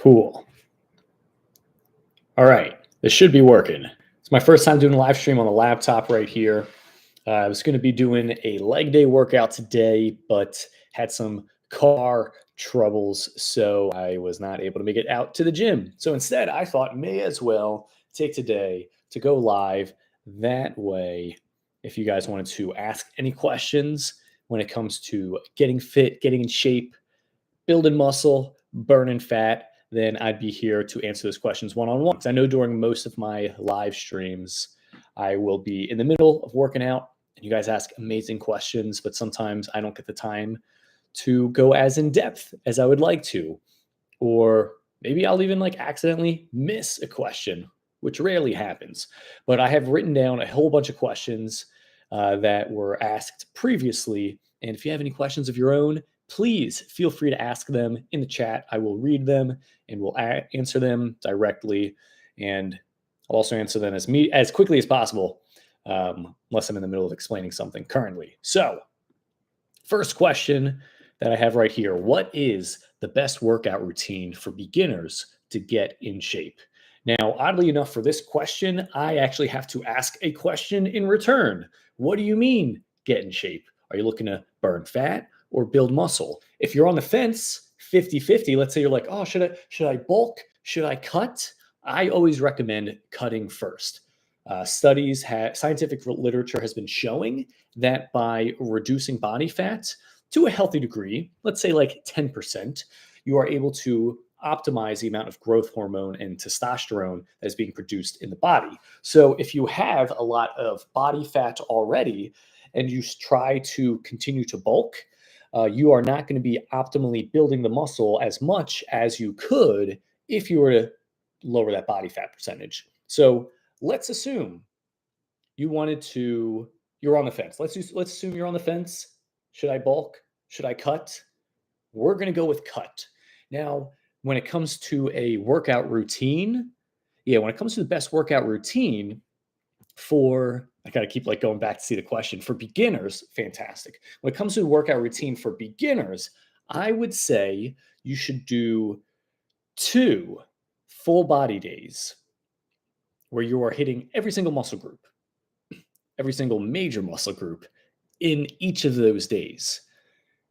Cool. All right. This should be working. It's my first time doing a live stream on the laptop right here. I was going to be doing a leg day workout today, but had some car troubles, so I was not able to make it out to the gym. So instead, I thought may as well take today to go live. That way, if you guys wanted to ask any questions when it comes to getting fit, getting in shape, building muscle, burning fat, then I'd be here to answer those questions one-on-one. Because I know during most of my live streams, I will be in the middle of working out and you guys ask amazing questions, but sometimes I don't get the time to go as in depth as I would like to. Or maybe I'll even like accidentally miss a question, which rarely happens. But I have written down a whole bunch of questions that were asked previously. And if you have any questions of your own, please feel free to ask them in the chat. I will read them and will answer them directly. And I'll also answer them as quickly as possible, unless I'm in the middle of explaining something currently. So first question that I have right here. What is the best workout routine for beginners to get in shape? Now, oddly enough, for this question, I actually have to ask a question in return. What do you mean get in shape? Are you looking to burn fat or build muscle? If you're on the fence, 50-50, let's say you're like, oh, should I bulk? Should I cut? I always recommend cutting first. Scientific literature has been showing that by reducing body fat to a healthy degree, let's say like 10%, you are able to optimize the amount of growth hormone and testosterone that is being produced in the body. So if you have a lot of body fat already and you try to continue to bulk, you are not going to be optimally building the muscle as much as you could if you were to lower that body fat percentage. So let's assume you're on the fence. Let's assume you're on the fence. Should I bulk? Should I cut? We're going to go with cut. Now, when it comes to a workout routine, when it comes to the best workout routine I got to keep like going back to see the question. For beginners, fantastic. When it comes to the workout routine for beginners, I would say you should do 2 full body days where you are hitting every single muscle group, every single major muscle group in each of those days.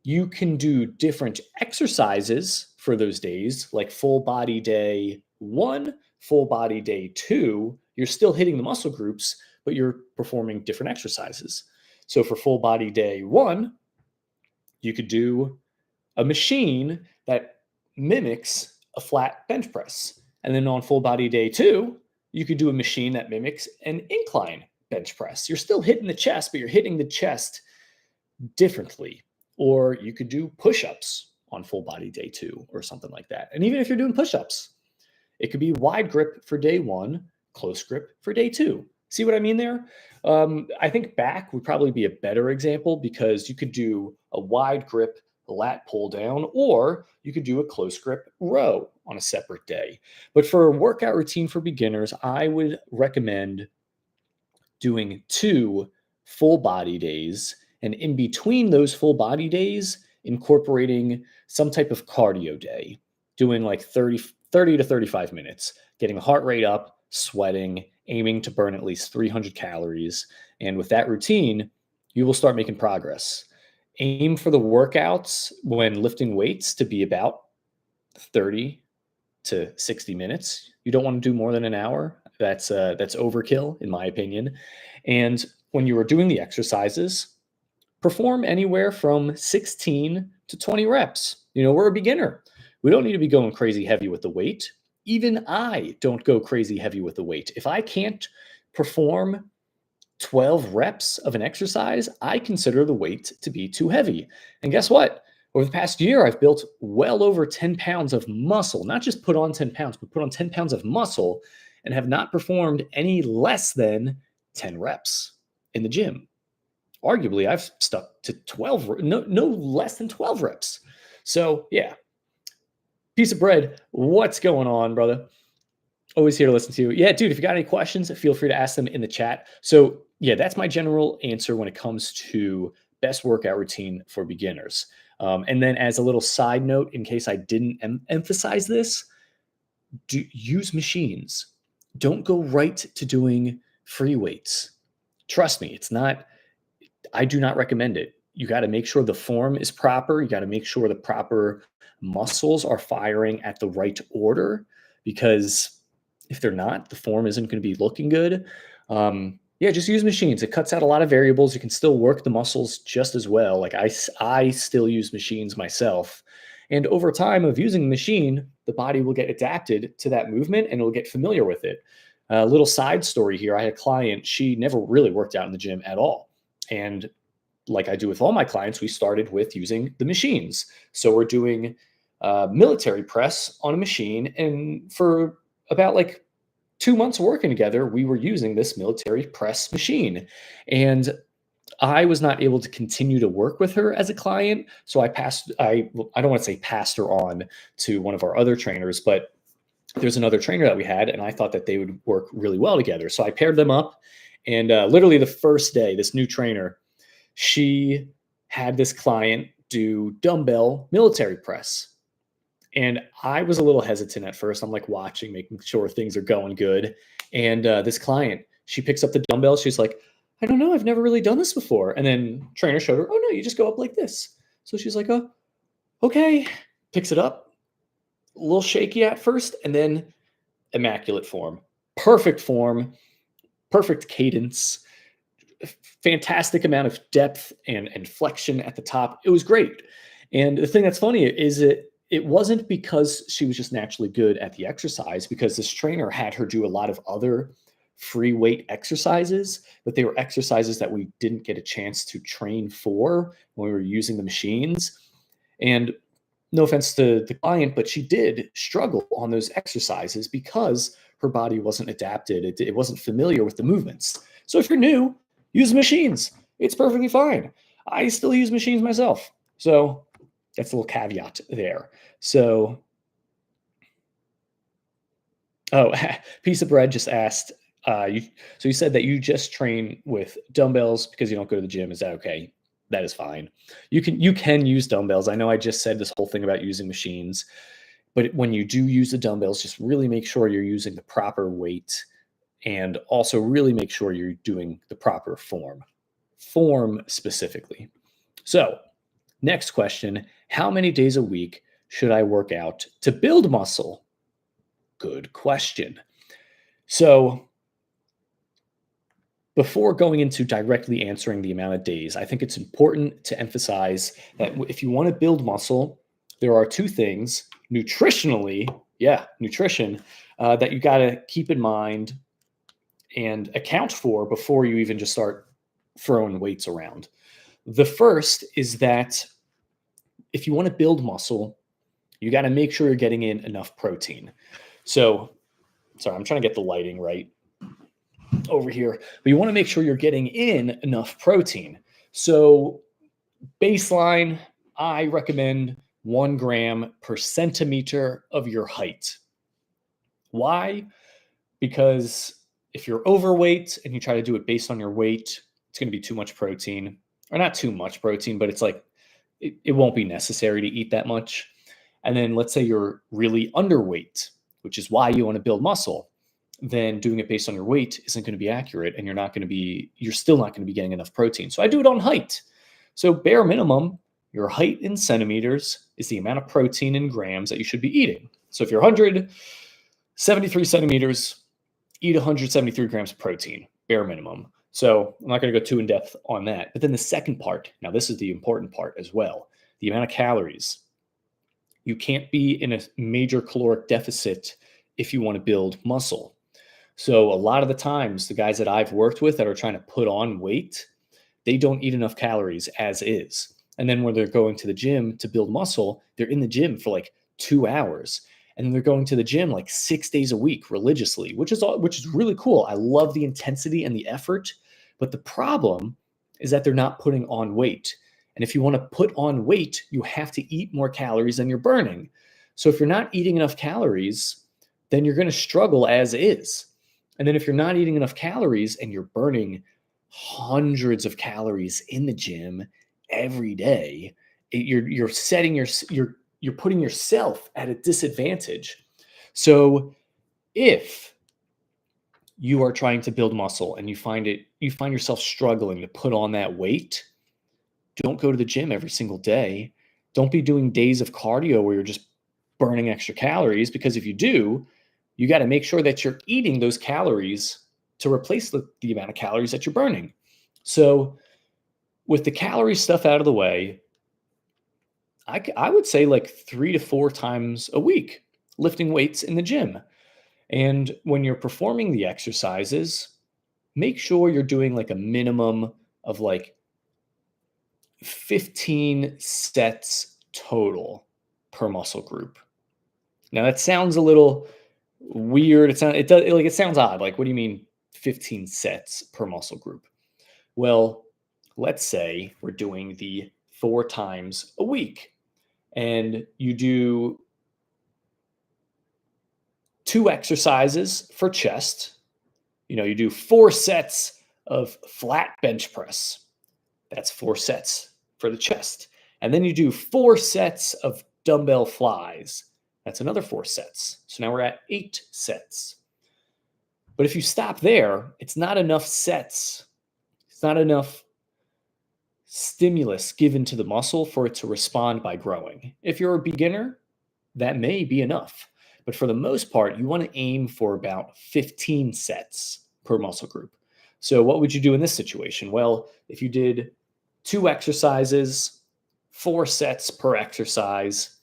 You can do different exercises for those days, like full body day 1, full body day 2. You're still hitting the muscle groups, but you're performing different exercises. So for full body day 1, you could do a machine that mimics a flat bench press. And then on full body day 2, you could do a machine that mimics an incline bench press. You're still hitting the chest, but you're hitting the chest differently. Or you could do push-ups on full body day 2 or something like that. And even if you're doing push-ups, it could be wide grip for day 1, close grip for day 2. See what I mean there? I think back would probably be a better example because you could do a wide grip lat pull down, or you could do a close grip row on a separate day. But for a workout routine for beginners, I would recommend doing 2 full body days, and in between those full body days, incorporating some type of cardio day, doing like 30 to 35 minutes, getting the heart rate up, sweating, aiming to burn at least 300 calories. And with that routine, you will start making progress. Aim for the workouts when lifting weights to be about 30 to 60 minutes. You don't want to do more than an hour. That's overkill, in my opinion. And when you are doing the exercises, perform anywhere from 16 to 20 reps. We're a beginner. We don't need to be going crazy heavy with the weight. Even I don't go crazy heavy with the weight. If I can't perform 12 reps of an exercise, I consider the weight to be too heavy. And guess what? Over the past year, I've built well over 10 pounds of muscle, not just put on 10 pounds, but put on 10 pounds of muscle and have not performed any less than 10 reps in the gym. Arguably, I've stuck to 12, no less than 12 reps. So yeah, piece of bread. What's going on, brother? Always here to listen to you. Yeah, dude, if you got any questions, feel free to ask them in the chat. So yeah, that's my general answer when it comes to best workout routine for beginners. And then as a little side note, in case I didn't emphasize this, use machines. Don't go right to doing free weights. Trust me, it's not, I do not recommend it. You got to make sure the form is proper. You got to make sure the proper muscles are firing at the right order, because if they're not, the form isn't going to be looking good. Yeah, just use machines. It cuts out a lot of variables. You can still work the muscles just as well. Like I still use machines myself. And over time of using the machine, the body will get adapted to that movement and it'll get familiar with it. A little side story here. I had a client, she never really worked out in the gym at all. And like I do with all my clients, we started with using the machines. So we're doing military press on a machine. And for about like 2 months working together, we were using this military press machine. And I was not able to continue to work with her as a client. So I don't want to say passed her on to one of our other trainers, but there's another trainer that we had, and I thought that they would work really well together. So I paired them up. And literally the first day, this new trainer, she had this client do dumbbell military press. And I was a little hesitant at first. I'm like watching, making sure things are going good. And this client, she picks up the dumbbell. She's like, I don't know. I've never really done this before. And then trainer showed her, oh, no, you just go up like this. So she's like, oh, okay. Picks it up, a little shaky at first, and then immaculate form, perfect cadence, fantastic amount of depth and flexion at the top. It was great. And the thing that's funny is it wasn't because she was just naturally good at the exercise, because this trainer had her do a lot of other free weight exercises, but they were exercises that we didn't get a chance to train for when we were using the machines. And no offense to the client, but she did struggle on those exercises because her body wasn't adapted. It wasn't familiar with the movements. So if you're new, use machines. It's perfectly fine. I still use machines myself. So that's a little caveat there. So, oh, Piece of Bread just asked, so you said that you just train with dumbbells because you don't go to the gym. Is that okay? That is fine. You can use dumbbells. I know I just said this whole thing about using machines, but when you do use the dumbbells, just really make sure you're using the proper weight, and also really make sure you're doing the proper form specifically. So next question, how many days a week should I work out to build muscle? Good question. So before going into directly answering the amount of days, I think it's important to emphasize that if you want to build muscle, there are two things nutritionally, nutrition, that you got to keep in mind and account for before you even just start throwing weights around. The first is that if you want to build muscle, you got to make sure you're getting in enough protein. So, sorry, I'm trying to get the lighting right over here, but you want to make sure you're getting in enough protein. So baseline, I recommend 1 gram per centimeter of your height. Why? Because if you're overweight and you try to do it based on your weight, it's going to be too much protein, or not too much protein, but it's like, it won't be necessary to eat that much. And then let's say you're really underweight, which is why you want to build muscle. Then doing it based on your weight isn't going to be accurate, and you're still not going to be getting enough protein. So I do it on height. So bare minimum, your height in centimeters is the amount of protein in grams that you should be eating. So if you're 173 centimeters, eat 173 grams of protein, bare minimum. So I'm not going to go too in depth on that. But then the second part, now this is the important part as well, the amount of calories. You can't be in a major caloric deficit if you want to build muscle. So a lot of the times, the guys that I've worked with that are trying to put on weight, they don't eat enough calories as is. And then when they're going to the gym to build muscle, they're in the gym for like 2 hours. And then they're going to the gym like 6 days a week religiously, which is really cool. I love the intensity and the effort. But the problem is that they're not putting on weight. And if you want to put on weight, you have to eat more calories than you're burning. So if you're not eating enough calories, then you're going to struggle as is. And then if you're not eating enough calories and you're burning hundreds of calories in the gym every day, you're putting yourself at a disadvantage. So if you are trying to build muscle and you find yourself struggling to put on that weight, don't go to the gym every single day. Don't be doing days of cardio where you're just burning extra calories, because if you do, you got to make sure that you're eating those calories to replace the amount of calories that you're burning. So, with the calorie stuff out of the way, I would say like 3 to 4 times a week lifting weights in the gym. And when you're performing the exercises, make sure you're doing like a minimum of like 15 sets total per muscle group. Now that sounds a little weird. It sounds odd. Like, what do you mean 15 sets per muscle group? Well, let's say we're doing the 4 times a week and you do 2 exercises for chest. You do 4 sets of flat bench press. That's 4 sets for the chest. And then you do 4 sets of dumbbell flies. That's another 4 sets. So now we're at 8 sets. But if you stop there, it's not enough sets. It's not enough stimulus given to the muscle for it to respond by growing. If you're a beginner, that may be enough. But for the most part, you want to aim for about 15 sets per muscle group. So what would you do in this situation? Well, if you did 2 exercises, 4 sets per exercise,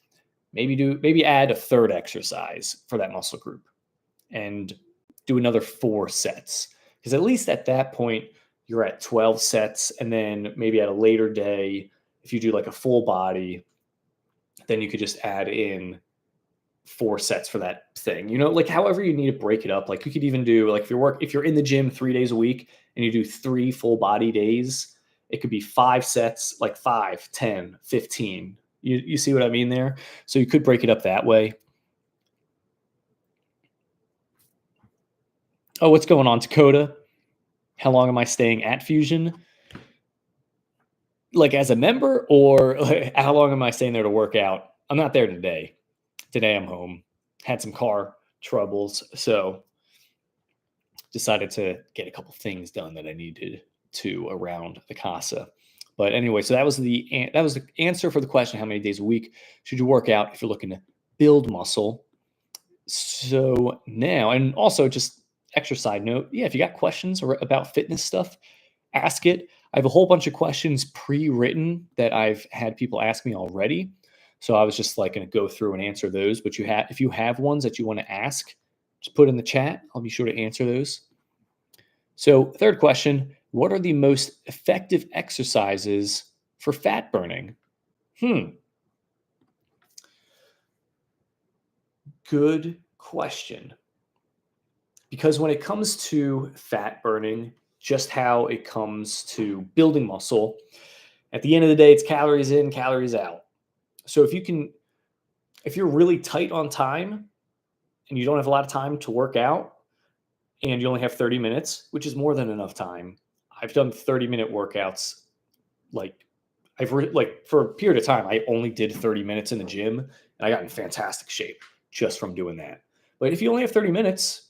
maybe add a third exercise for that muscle group and do another 4 sets. Because at least at that point, you're at 12 sets. And then maybe at a later day, if you do like a full body, then you could just add in 4 sets for that thing. Like however you need to break it up. Like you could even do like if you're in the gym 3 days a week and you do 3 full body days, it could be 5 sets, like 5, 10, 15. You see what I mean there? So you could break it up that way. Oh, what's going on, Dakota? How long am I staying at Fusion? Like as a member, or like, how long am I staying there to work out? I'm not there today. Today I'm home. Had some car troubles, so decided to get a couple things done that I needed to around the casa. But anyway, so that was the answer for the question: how many days a week should you work out if you're looking to build muscle? So now, and also just extra side note, yeah, if you got questions about fitness stuff, ask it. I have a whole bunch of questions pre-written that I've had people ask me already. So I was just like going to go through and answer those. But if you have ones that you want to ask, just put in the chat. I'll be sure to answer those. So third question: what are the most effective exercises for fat burning? Good question. Because when it comes to fat burning, just how it comes to building muscle, at the end of the day, it's calories in, calories out. So if you're really tight on time and you don't have a lot of time to work out and you only have 30 minutes, which is more than enough time. I've done 30-minute workouts. Like for a period of time, I only did 30 minutes in the gym and I got in fantastic shape just from doing that. But if you only have 30 minutes,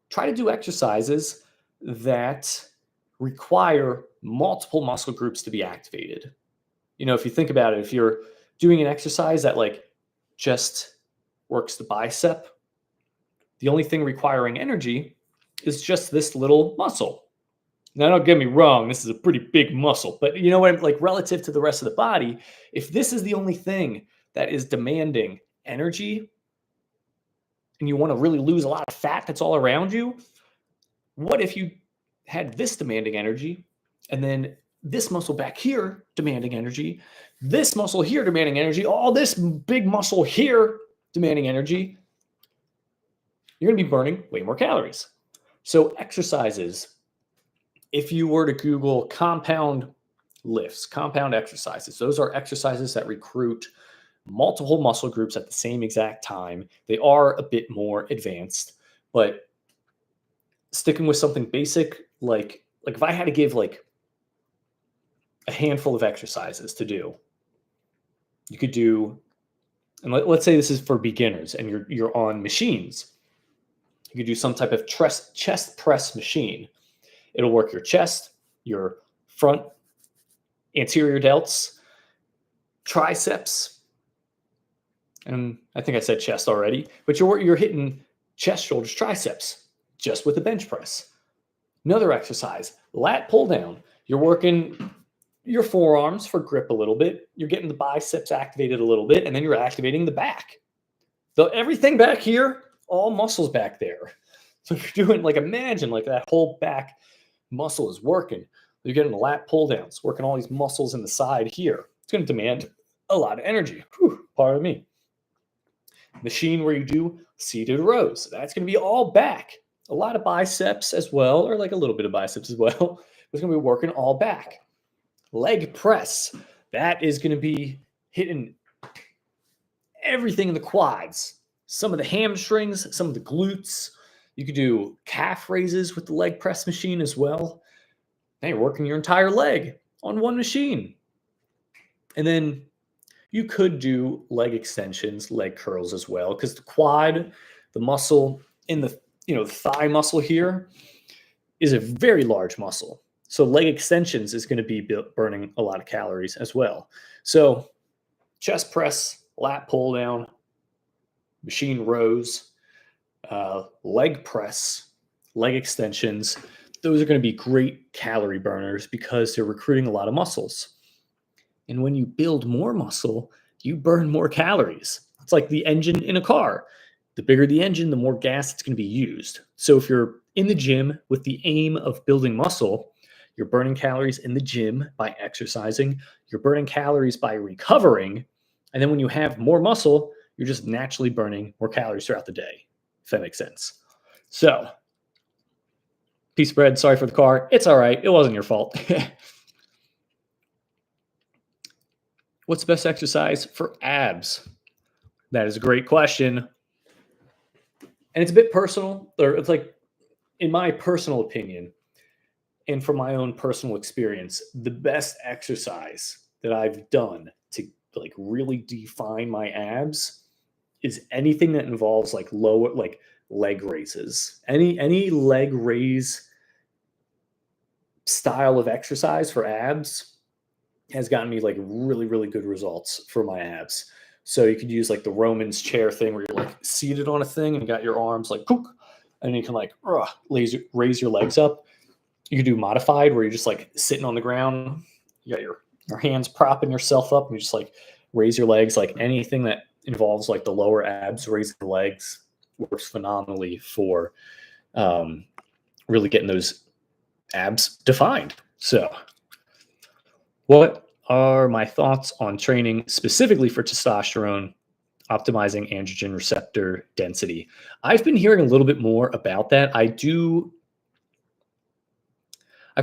try to do exercises that require multiple muscle groups to be activated. If you think about it, if you're doing an exercise that like just works the bicep, the only thing requiring energy is just this little muscle. Now, don't get me wrong, this is a pretty big muscle, but you know what? Like relative to the rest of the body, if this is the only thing that is demanding energy and you want to really lose a lot of fat that's all around you, what if you had this demanding energy and then this muscle back here demanding energy, this muscle here demanding energy, all this big muscle here demanding energy? You're going to be burning way more calories. So exercises, if you were to Google compound lifts, compound exercises, those are exercises that recruit multiple muscle groups at the same exact time. They are a bit more advanced, but sticking with something basic, like if I had to give like a handful of exercises to do, you could do And let's say this is for beginners and you're on machines. You could do some type of chest press machine. It'll work your chest, your front anterior delts, triceps, and I think I said chest already, but you're hitting chest, shoulders, triceps just with a bench press. Another exercise, lat pull down. You're working your forearms for grip a little bit. You're getting the biceps activated a little bit, and then you're activating the back. So everything back here, all muscles back there. So if you're doing, like, imagine like that whole back muscle is working. You're getting the lat pull downs, working all these muscles in the side here. It's going to demand a lot of energy. Whew, pardon me. Machine where you do seated rows. That's going to be all back. A lot of biceps as well, or like a little bit of biceps as well. It's going to be working all back. Leg press. That is going to be hitting everything in the quads. Some of the hamstrings, some of the glutes. You could do calf raises with the leg press machine as well. Now you're working your entire leg on one machine. And then you could do leg extensions, leg curls as well, because the quad, the muscle in the thigh muscle here is a very large muscle. So leg extensions is going to be burning a lot of calories as well. So chest press, lat pull down, machine rows, leg press, leg extensions. Those are going to be great calorie burners because they're recruiting a lot of muscles. And when you build more muscle, you burn more calories. It's like the engine in a car. The bigger the engine, the more gas it's going to be used. So if you're in the gym with the aim of building muscle, you're burning calories in the gym by exercising. You're burning calories by recovering. And then when you have more muscle, you're just naturally burning more calories throughout the day, if that makes sense. So, piece of bread, sorry for the car. It's all right. It wasn't your fault. What's the best exercise for abs? That is a great question. And it's a bit personal, or it's like, in my personal opinion, and from my own personal experience, the best exercise that I've done to like really define my abs is anything that involves like lower, like leg raises. Any leg raise style of exercise for abs has gotten me like really, really good results for my abs. So you could use like the Roman's chair thing where you're like seated on a thing and you got your arms like, and you can like raise your legs up. You could do modified where you're just like sitting on the ground. You got your hands propping yourself up and you just like raise your legs. Like anything that involves like the lower abs, raising the legs works phenomenally for really getting those abs defined. So what are my thoughts on training specifically for testosterone, optimizing androgen receptor density? I've been hearing a little bit more about that. I've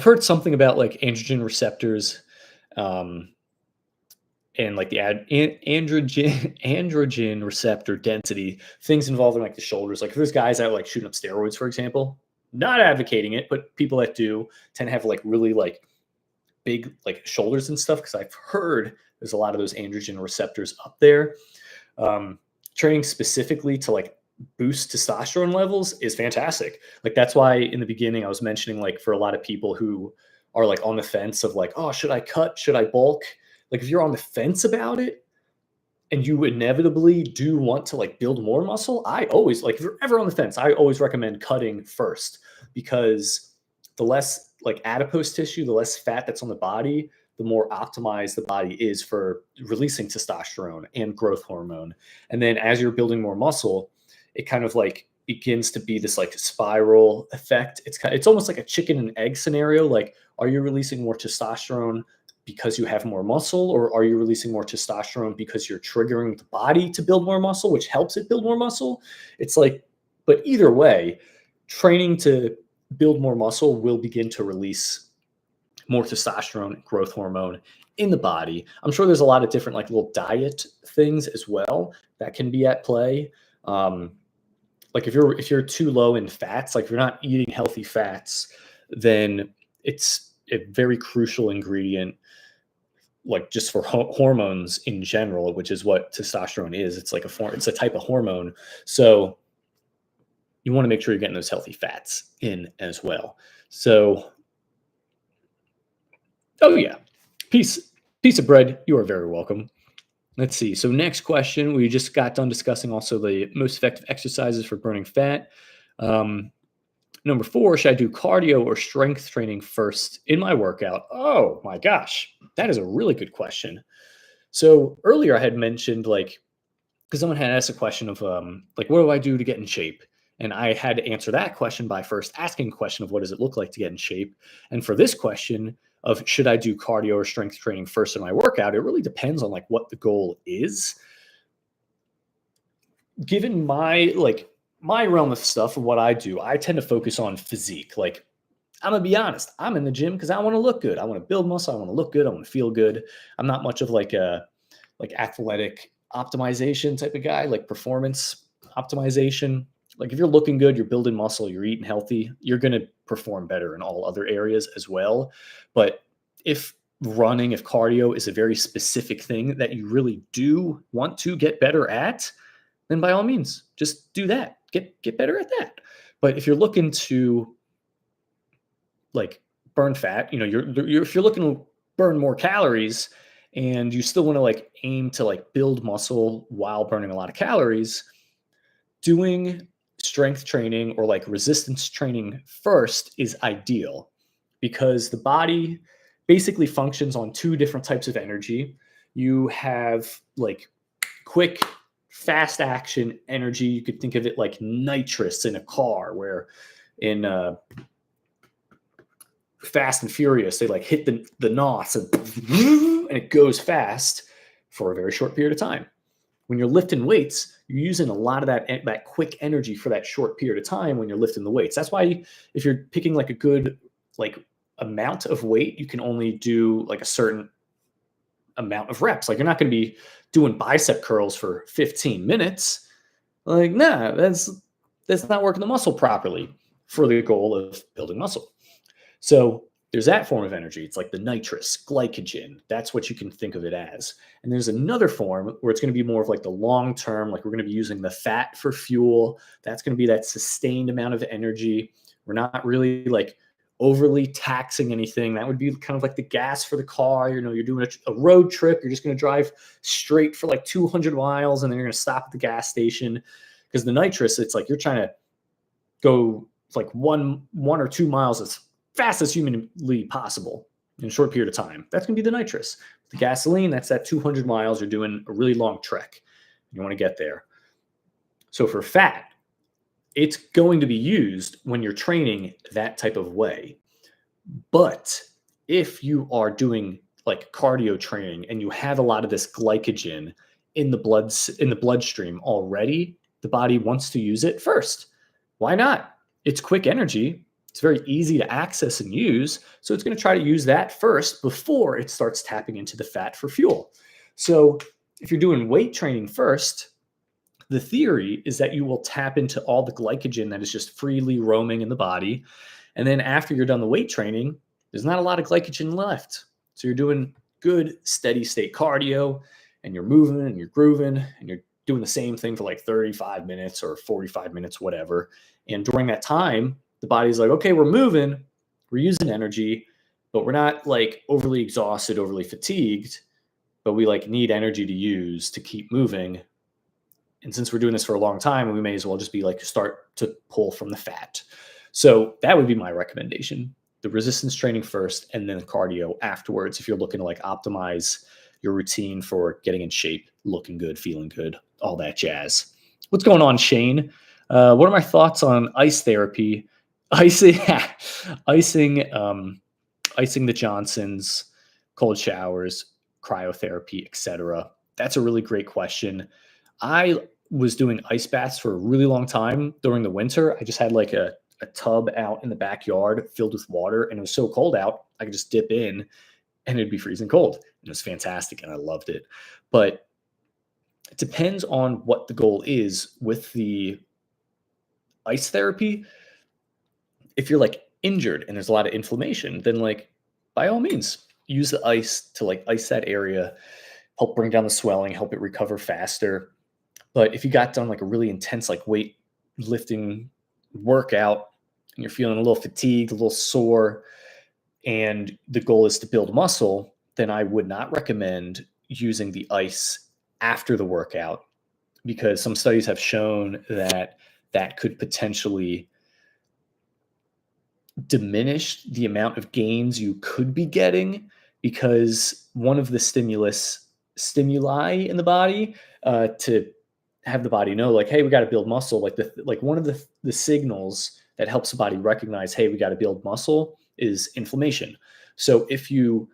heard something about like androgen receptors and like the androgen receptor density, things involving like the shoulders. Like if there's guys that are like shooting up steroids, for example, not advocating it, but people that do tend to have like really like big like shoulders and stuff, because I've heard there's a lot of those androgen receptors up there. Training specifically to like boost testosterone levels is fantastic. Like that's why in the beginning I was mentioning like for a lot of people who are like on the fence of like, oh, should I cut? Should I bulk? Like if you're on the fence about it and you inevitably do want to like build more muscle, I always like, if you're ever on the fence, I always recommend cutting first, because the less like adipose tissue, the less fat that's on the body, the more optimized the body is for releasing testosterone and growth hormone. And then as you're building more muscle, it kind of like begins to be this like spiral effect. It's almost like a chicken and egg scenario. Like, are you releasing more testosterone because you have more muscle, or are you releasing more testosterone because you're triggering the body to build more muscle, which helps it build more muscle? It's like, but either way, training to build more muscle will begin to release more testosterone, growth hormone in the body. I'm sure there's a lot of different like little diet things as well that can be at play. Like if you're too low in fats, like if you're not eating healthy fats, then it's a very crucial ingredient like just for hormones in general, which is what testosterone is. It's like it's a type of hormone. So you want to make sure you're getting those healthy fats in as well. So, oh yeah, piece piece of bread. You are very welcome. Let's see. So next question, we just got done discussing also the most effective exercises for burning fat. Um, Number 4, should I do cardio or strength training first in my workout? Oh my gosh, that is a really good question. So earlier I had mentioned like because someone had asked a question of like what do I do to get in shape? And I had to answer that question by first asking a question of what does it look like to get in shape? And for this question of should I do cardio or strength training first in my workout, it really depends on like what the goal is. Given my realm of stuff of what I do, I tend to focus on physique. Like I'm gonna be honest, I'm in the gym because I want to look good. I want to build muscle. I want to look good. I want to feel good. I'm not much of like a athletic optimization type of guy, like performance optimization. Like if you're looking good, you're building muscle, you're eating healthy, you're gonna perform better in all other areas as well. But if if cardio is a very specific thing that you really do want to get better at, then by all means, just do that. Get better at that. But if you're looking to like burn fat, if you're looking to burn more calories and you still want to like aim to like build muscle while burning a lot of calories, doing strength training or like resistance training first is ideal because the body basically functions on two different types of energy. You have like quick, fast action energy. You could think of it like nitrous in a car, where in Fast and Furious, they like hit the nos and it goes fast for a very short period of time. When you're lifting weights, you're using a lot of that quick energy for that short period of time when you're lifting the weights. That's why if you're picking like a good like amount of weight, you can only do like a certain amount of reps. Like you're not going to be doing bicep curls for 15 minutes. Like, nah, that's not working the muscle properly for the goal of building muscle. So there's that form of energy. It's like the nitrous, glycogen. That's what you can think of it as. And there's another form where it's going to be more of like the long term, like we're going to be using the fat for fuel. That's going to be that sustained amount of energy. We're not really like overly taxing anything. That would be kind of like the gas for the car. You're doing a road trip. You're just going to drive straight for like 200 miles and then you're going to stop at the gas station. Because the nitrous, it's like you're trying to go like one or 2 miles as fast as humanly possible in a short period of time. That's going to be the nitrous. The gasoline, that's that 200 miles. You're doing a really long trek. You want to get there. So for fat, it's going to be used when you're training that type of way. But if you are doing like cardio training and you have a lot of this glycogen in the bloodstream already, the body wants to use it first. Why not? It's quick energy. It's very easy to access and use. So it's going to try to use that first before it starts tapping into the fat for fuel. So if you're doing weight training first, the theory is that you will tap into all the glycogen that is just freely roaming in the body. And then after you're done the weight training, there's not a lot of glycogen left. So you're doing good, steady state cardio and you're moving and you're grooving and you're doing the same thing for like 35 minutes or 45 minutes, whatever. And during that time, the body's like, okay, we're moving, we're using energy, but we're not like overly exhausted, overly fatigued, but we like need energy to use to keep moving. And since we're doing this for a long time, we may as well just be like start to pull from the fat. So that would be my recommendation. The resistance training first and then the cardio afterwards if you're looking to like optimize your routine for getting in shape, looking good, feeling good, all that jazz. What's going on, Shane? What are my thoughts on ice therapy? Icing, icing the Johnsons, cold showers, cryotherapy, etc. That's a really great question. I was doing ice baths for a really long time during the winter. I just had like a tub out in the backyard filled with water, and it was so cold out, I could just dip in and it'd be freezing cold. And it was fantastic, and I loved it. But it depends on what the goal is with the ice therapy. If you're like injured and there's a lot of inflammation, then like by all means, use the ice to like ice that area, help bring down the swelling, help it recover faster. But if you got done like a really intense like weight lifting workout and you're feeling a little fatigued, a little sore, and the goal is to build muscle, then I would not recommend using the ice after the workout, because some studies have shown that that could potentially diminish the amount of gains you could be getting, because one of the stimuli in the body, to have the body know like, hey, we got to build muscle, like one of the signals that helps the body recognize, hey, we got to build muscle, is inflammation. So if you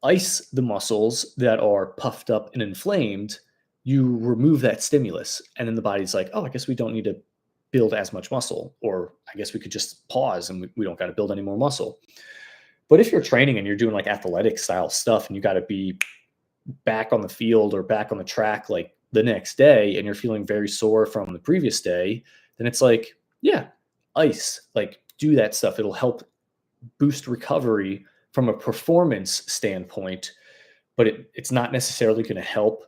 ice the muscles that are puffed up and inflamed, you remove that stimulus, and then the body's like, oh, I guess we don't need to build as much muscle, or I guess we could just pause and we don't got to build any more muscle. But if you're training and you're doing like athletic style stuff and you got to be back on the field or back on the track like the next day, and you're feeling very sore from the previous day, then it's like, yeah, ice, like do that stuff. It'll help boost recovery from a performance standpoint, but it's not necessarily going to help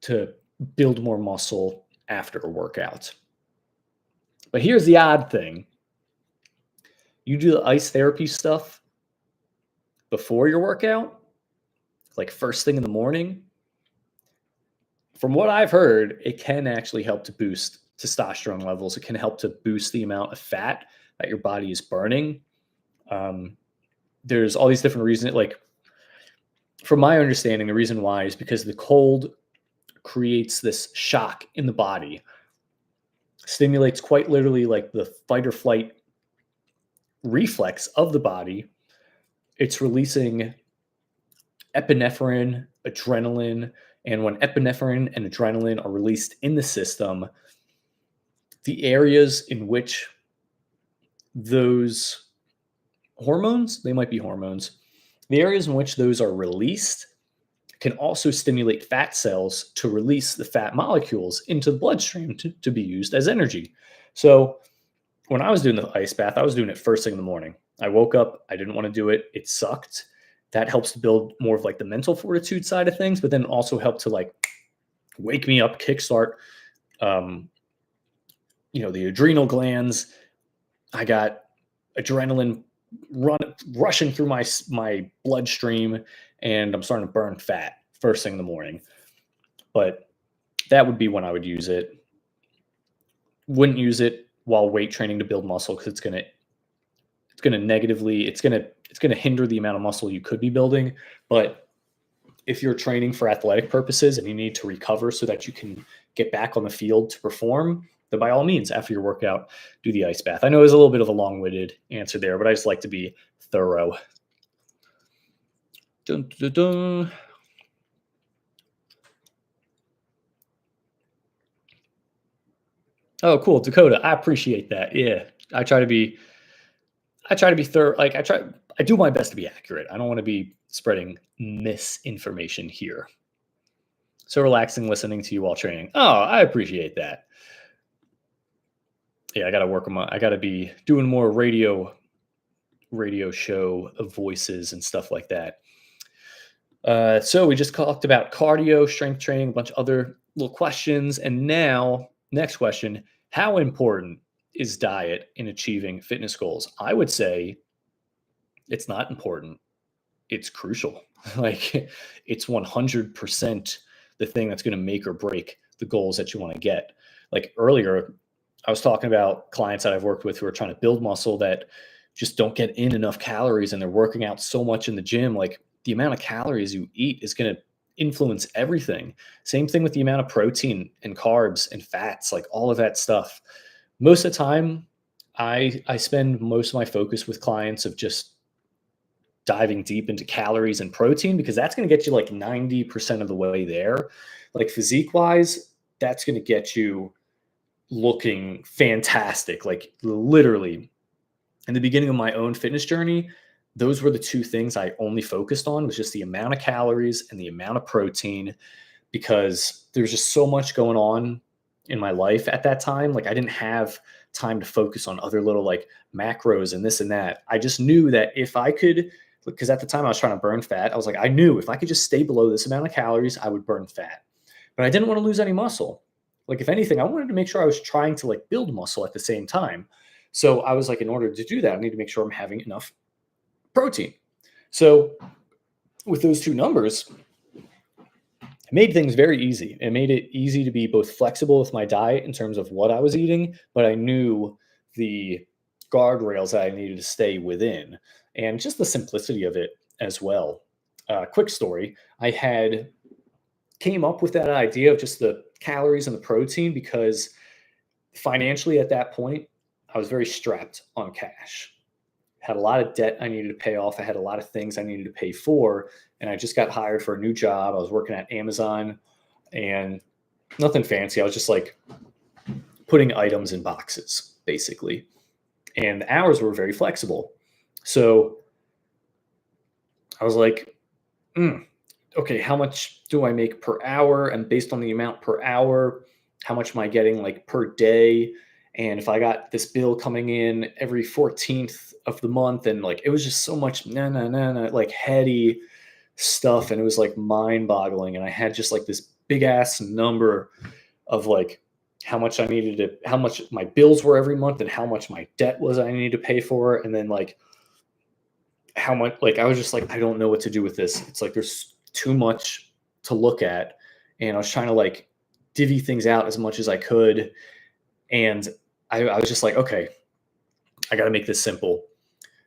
to build more muscle after a workout. But here's the odd thing. You do the ice therapy stuff before your workout, like first thing in the morning. From what I've heard, it can actually help to boost testosterone levels. It can help to boost the amount of fat that your body is burning. There's all these different reasons. Like, from my understanding, the reason why is because the cold creates this shock in the body, stimulates quite literally like the fight or flight reflex of the body. It's releasing epinephrine, adrenaline, and when epinephrine and adrenaline are released in the system, the areas in which those hormones, they might be hormones, the areas in which those are released can also stimulate fat cells to release the fat molecules into the bloodstream to be used as energy. So when I was doing the ice bath, I was doing it first thing in the morning. I woke up, I didn't want to do it. It sucked. That helps to build more of like the mental fortitude side of things, but then also help to like wake me up, kickstart, the adrenal glands. I got adrenaline rushing through my bloodstream, and I'm starting to burn fat first thing in the morning. But that would be when I would use it. Wouldn't use it while weight training to build muscle, because it's gonna hinder the amount of muscle you could be building. But if you're training for athletic purposes and you need to recover so that you can get back on the field to perform, then by all means, after your workout, do the ice bath. I know it was a little bit of a long-winded answer there, but I just like to be thorough. Dun, dun, dun. Oh, cool, Dakota. I appreciate that. Yeah, I try to be thorough. Like I do my best to be accurate. I don't want to be spreading misinformation here. So relaxing listening to you while training. Oh, I appreciate that. Yeah, I got to be doing more radio show voices and stuff like that. So we just talked about cardio, strength training, a bunch of other little questions. And now, next question, how important is diet in achieving fitness goals? I would say it's not important. It's crucial. Like, it's 100% the thing that's going to make or break the goals that you want to get. Like earlier, I was talking about clients that I've worked with who are trying to build muscle that just don't get in enough calories, and they're working out so much in the gym. Like, the amount of calories you eat is going to influence everything. Same thing with the amount of protein and carbs and fats, like all of that stuff. Most of the time, I spend most of my focus with clients of just diving deep into calories and protein, because that's going to get you like 90% of the way there. Like, physique wise, that's going to get you looking fantastic. Like, literally, in the beginning of my own fitness journey, those were the two things I only focused on, was just the amount of calories and the amount of protein, because there's just so much going on in my life at that time. Like, I didn't have time to focus on other little like macros and this and that. I just knew that if I could because at the time I was trying to burn fat. I was like, I knew if I could just stay below this amount of calories, I would burn fat. But I didn't want to lose any muscle. Like if anything, I wanted to make sure I was trying to like build muscle at the same time. So I was like, in order to do that, I need to make sure I'm having enough protein. So with those two numbers, it made things very easy. It made it easy to be both flexible with my diet in terms of what I was eating, but I knew the guardrails that I needed to stay within and just the simplicity of it as well. Quick story. I had came up with that idea of just the calories and the protein because financially at that point, I was very strapped on cash. Had a lot of debt I needed to pay off. I had a lot of things I needed to pay for. And I just got hired for a new job. I was working at Amazon and nothing fancy. I was just like putting items in boxes, basically. And the hours were very flexible. So I was like, okay, how much do I make per hour? And based on the amount per hour, how much am I getting like per day? And if I got this bill coming in every 14th of the month, and like it was just so much like heady stuff, and it was like mind boggling. And I had just like this big ass number of like how much I needed to, how much my bills were every month, and how much my debt was I needed to pay for, and then like how much, like I was just like, I don't know what to do with this. It's like there's too much to look at, and I was trying to like divvy things out as much as I could, and I was just like, okay, I got to make this simple.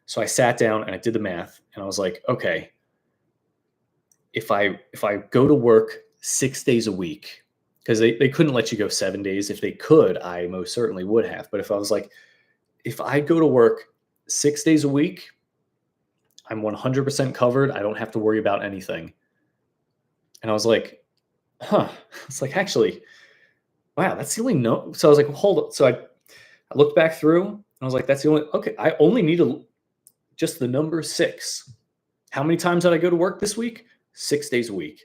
So I sat down and I did the math, and I was like, okay, if I go to work 6 days a week, because they couldn't let you go 7 days. If they could, I most certainly would have. But if I was like, if I go to work 6 days a week, I'm 100% covered. I don't have to worry about anything. And I was like, huh. It's like, actually, wow, that's the only no. So I was like, well, hold up. So I looked back through and I was like, that's the only, okay, I only need just the number 6. How many times did I go to work this week? 6 days a week.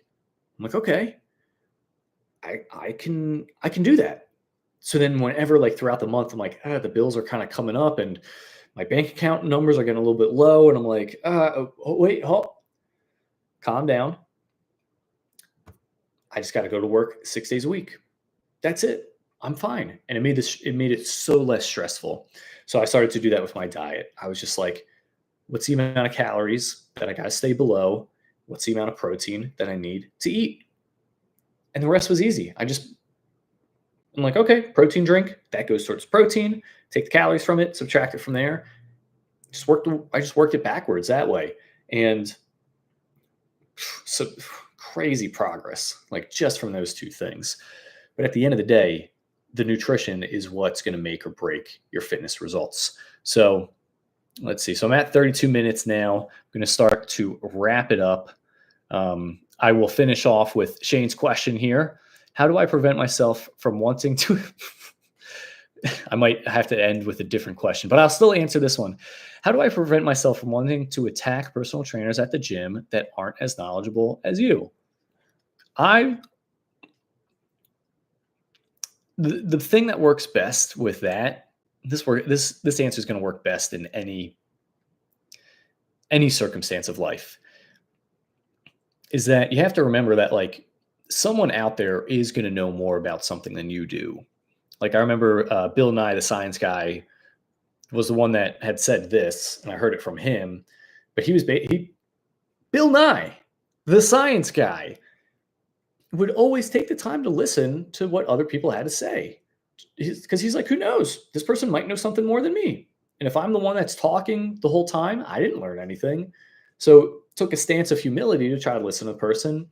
I'm like, okay, I can do that. So then whenever like throughout the month, I'm like, the bills are kind of coming up and my bank account numbers are getting a little bit low. And I'm like, wait, calm down. I just got to go to work 6 days a week. That's it. I'm fine. And it made it so less stressful. So I started to do that with my diet. I was just like, what's the amount of calories that I got to stay below? What's the amount of protein that I need to eat? And the rest was easy. I'm like, okay, protein drink, that goes towards protein. Take the calories from it, subtract it from there. I just worked it backwards that way. And so crazy progress, like just from those two things. But at the end of the day, the nutrition is what's going to make or break your fitness results. So let's see. So I'm at 32 minutes now. I'm going to start to wrap it up. I will finish off with Shane's question here. How do I prevent myself from wanting to? I might have to end with a different question, but I'll still answer this one. How do I prevent myself from wanting to attack personal trainers at the gym that aren't as knowledgeable as you? The thing that works best with that, this answer is going to work best in any circumstance of life, is that you have to remember that like someone out there is going to know more about something than you do. Like I remember Bill Nye, the science guy, was the one that had said this, and I heard it from him. But Bill Nye, the science guy, would always take the time to listen to what other people had to say, because he's like, who knows? This person might know something more than me. And if I'm the one that's talking the whole time, I didn't learn anything. So took a stance of humility to try to listen to the person.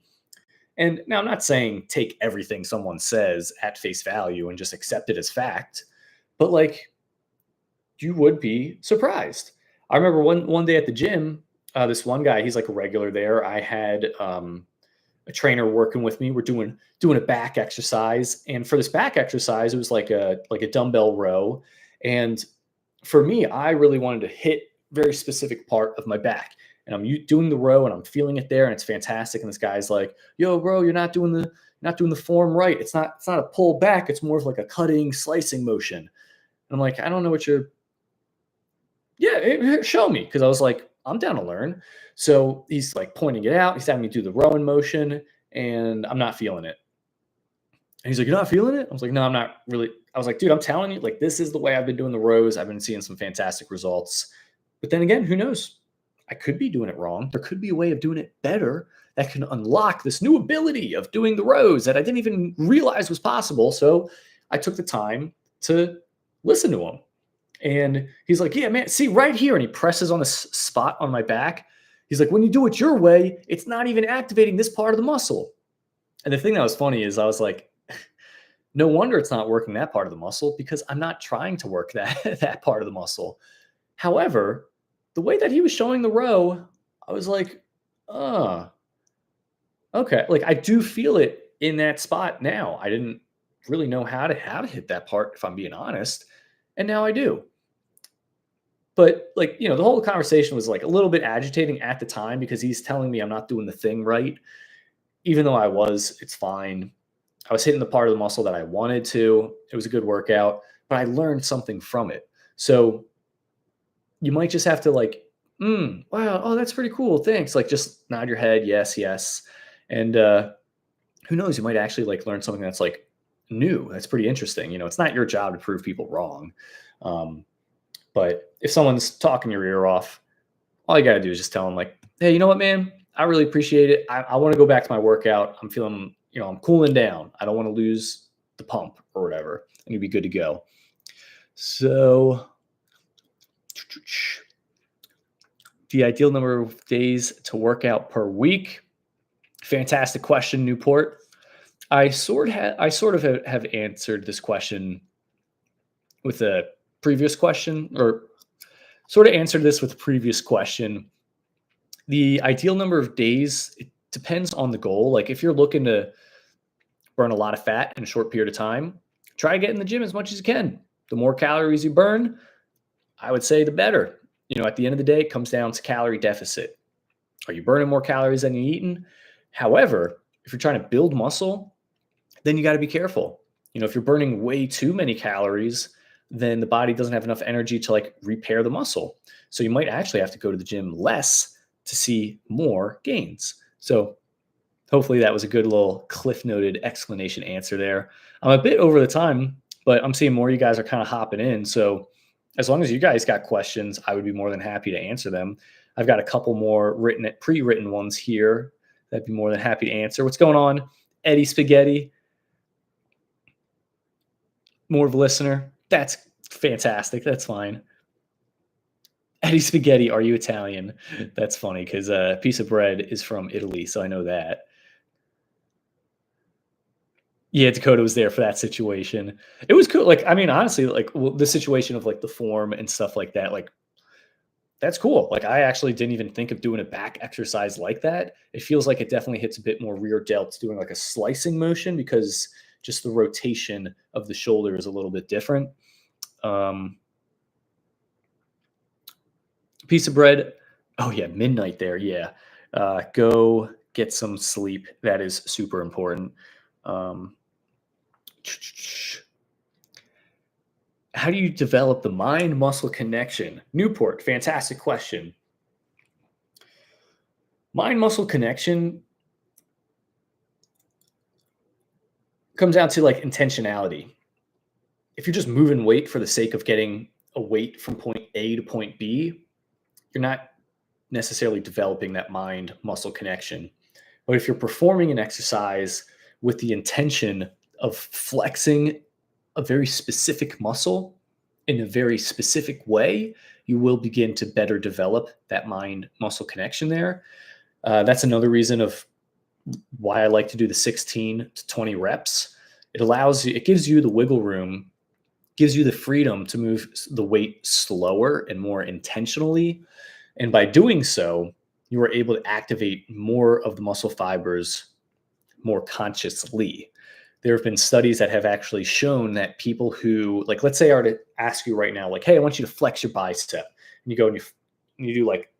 And now I'm not saying take everything someone says at face value and just accept it as fact, but like you would be surprised. I remember one day at the gym, this one guy, he's like a regular there. I had a trainer working with me. We're doing a back exercise, and for this back exercise, it was like a dumbbell row. And for me, I really wanted to hit very specific part of my back. And I'm doing the row and I'm feeling it there and it's fantastic. And this guy's like, yo, bro, you're not doing the form right. It's not a pull back. It's more of like a cutting, slicing motion. And I'm like, I don't know what show me. Cause I was like, I'm down to learn. So he's like pointing it out. He's having me do the rowing motion, and I'm not feeling it. And he's like, "You're not feeling it?" I was like, "No, I'm not really." I was like, "Dude, I'm telling you, like, this is the way I've been doing the rows. I've been seeing some fantastic results." But then again, who knows? I could be doing it wrong. There could be a way of doing it better that can unlock this new ability of doing the rows that I didn't even realize was possible. So I took the time to listen to him. And he's like, "Yeah, man, see right here." And he presses on the spot on my back. He's like, "When you do it your way, it's not even activating this part of the muscle." And the thing that was funny is I was like, no wonder it's not working that part of the muscle because I'm not trying to work that that part of the muscle. However, the way that he was showing the row, I was like, "Oh, okay." Like I do feel it in that spot now. I didn't really know how to hit that part if I'm being honest, and now I do. But like, the whole conversation was like a little bit agitating at the time because he's telling me I'm not doing the thing right, even though I was. It's fine. I was hitting the part of the muscle that I wanted to. It was a good workout, but I learned something from it. So you might just have to like, wow, oh, that's pretty cool. Thanks. Like just nod your head, yes, yes. And who knows, you might actually like learn something that's like new. That's pretty interesting. It's not your job to prove people wrong. Um, but if someone's talking your ear off, all you got to do is just tell them like, "Hey, you know what, man? I really appreciate it. I want to go back to my workout. I'm feeling, I'm cooling down. I don't want to lose the pump or whatever. And you'll be good to go." So the ideal number of days to work out per week. Fantastic question, Newport. I sort of have answered this question with a previous question, or sort of answered this with a previous question. The ideal number of days, it depends on the goal. Like if you're looking to burn a lot of fat in a short period of time, try to get in the gym as much as you can. The more calories you burn, I would say the better. At the end of the day, it comes down to calorie deficit. Are you burning more calories than you're eating? However, if you're trying to build muscle, then you got to be careful. If you're burning way too many calories, then the body doesn't have enough energy to like repair the muscle. So you might actually have to go to the gym less to see more gains. So hopefully that was a good little cliff noted explanation answer there. I'm a bit over the time, but I'm seeing more of you guys are kind of hopping in. So as long as you guys got questions, I would be more than happy to answer them. I've got a couple more pre-written ones here that'd be more than happy to answer. What's going on, Eddie Spaghetti? More of a listener. That's fantastic. That's fine. Eddie Spaghetti, are you Italian? That's funny because a piece of bread is from Italy, so I know that. Yeah, Dakota was there for that situation. It was cool. Like, I mean, honestly, like the situation of like the form and stuff like that, like that's cool. Like, I actually didn't even think of doing a back exercise like that. It feels like it definitely hits a bit more rear delts doing like a slicing motion because just the rotation of the shoulder is a little bit different. Um, Piece of bread. Oh yeah, midnight there. Yeah, go get some sleep. That is super important. Um, how do you develop the mind muscle connection? Newport, fantastic question. Mind muscle connection comes down to like intentionality. If you're just moving weight for the sake of getting a weight from point A to point B, you're not necessarily developing that mind muscle connection. But if you're performing an exercise with the intention of flexing a very specific muscle in a very specific way, you will begin to better develop that mind muscle connection there. That's another reason of why I like to do the 16 to 20 reps. It gives you the wiggle room, gives you the freedom to move the weight slower and more intentionally. And by doing so, you are able to activate more of the muscle fibers more consciously. There have been studies that have actually shown that people who, like, let's say I were to ask you right now, like, "Hey, I want you to flex your bicep," and you go and you do like